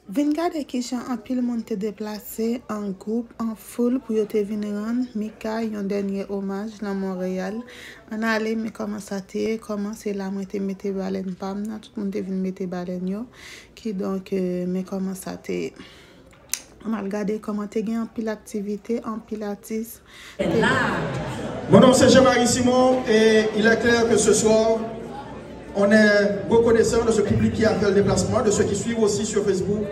24 qui sont en pile monde déplacé en groupe, en foule pour te venir rendre Mika un dernier hommage dans Montréal. On a allé mais comment ça t'est, comment c'est là moi te mettre baleine pam, tout le monde te vient mettre baleine yo, qui donc mais comment ça t'est. On a regardé comment tu as en pile activité, en pilates. Mon nom c'est Jean-Marie Simon et il est clair que ce soir, on est reconnaissant de ce public qui a fait le déplacement, de ceux qui suivent aussi sur Facebook.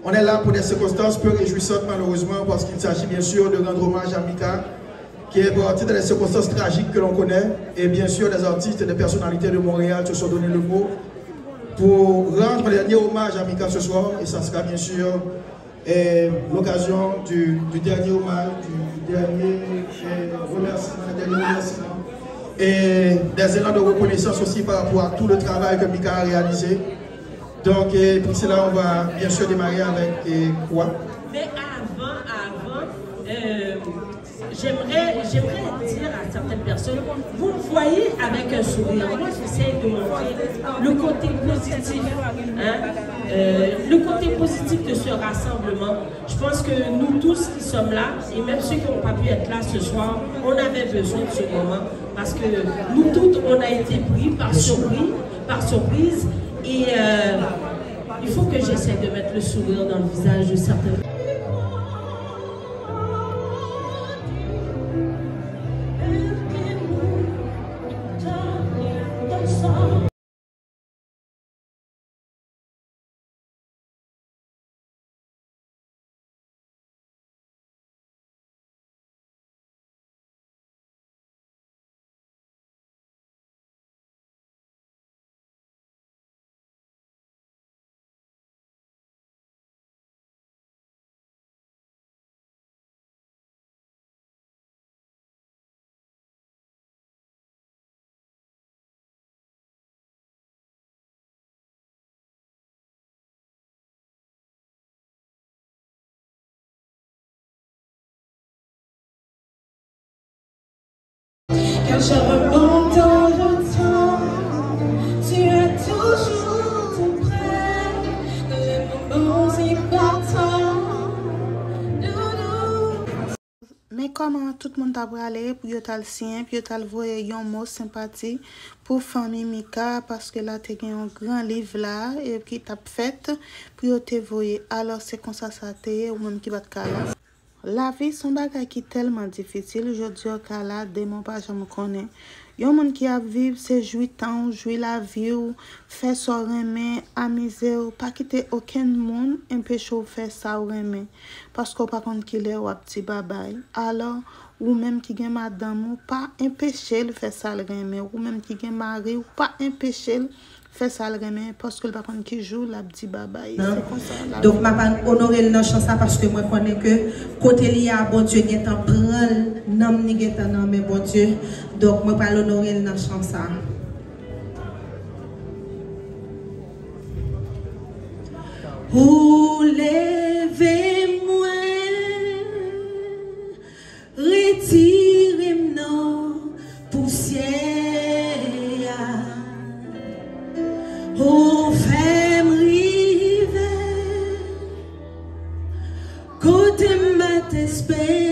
On est là pour des circonstances peu réjouissantes malheureusement parce qu'il s'agit bien sûr de rendre hommage à Mika qui est parti dans les circonstances tragiques que l'on connaît et bien sûr des artistes et des personnalités de Montréal se sont donné le mot pour rendre le dernier hommage à Mika ce soir et ça sera bien sûr l'occasion du dernier hommage, du dernier remerciement et des élans de reconnaissance aussi par rapport à tout le travail que Mika a réalisé. Donc, pour cela, on va bien sûr démarrer avec quoi? Mais avant, j'aimerais dire à certaines personnes, vous me voyez avec un sourire. Moi, j'essaie de montrer le côté positif. Le côté positif de ce rassemblement. Je pense que nous tous qui sommes là, et même ceux qui n'ont pas pu être là ce soir, on avait besoin de ce moment. Parce que nous toutes, on a été pris par surprise. Et il faut que j'essaie de mettre le sourire dans le visage de certaines. Quand je remonte dans le temps, tu es toujours tout près, dans les moments importants. Mais comment tout le monde a bralé pour y tal sien, puis y tal voyer un mot sympathie pour famille Mika parce que là t'es un grand livre là et qui t'a fait pour te voyer. Alors c'est comme ça t'est ou même qui va te caler. La vie son bagay qui tellement difficile, je dis au cas là, des mots pas jamais connais. Yon monde qui a vivre c'est jouir temps, jouir la vie ou faire ça remet, amuser ou pas quitter aucun monde empêcher ou faire ça ou remet parce qu'on pas compte qu'il est ou petit babay. Alors ou même qui gen madame ou pas empêcher le faire ça le remet ou même qui gen mari ou pas empêcher fait ça le remet parce que le patron qui joue la petit babay c'est comme ça. Donc m'a pas honorer le chance parce que moi connais que côté lié bon Dieu qui est en prendre nom ni est en mais bon Dieu donc moi pas l'honorer le chance ça. Ou levez-moi retirez-moi poussière. Oh, femme rive, côté ma t'espère.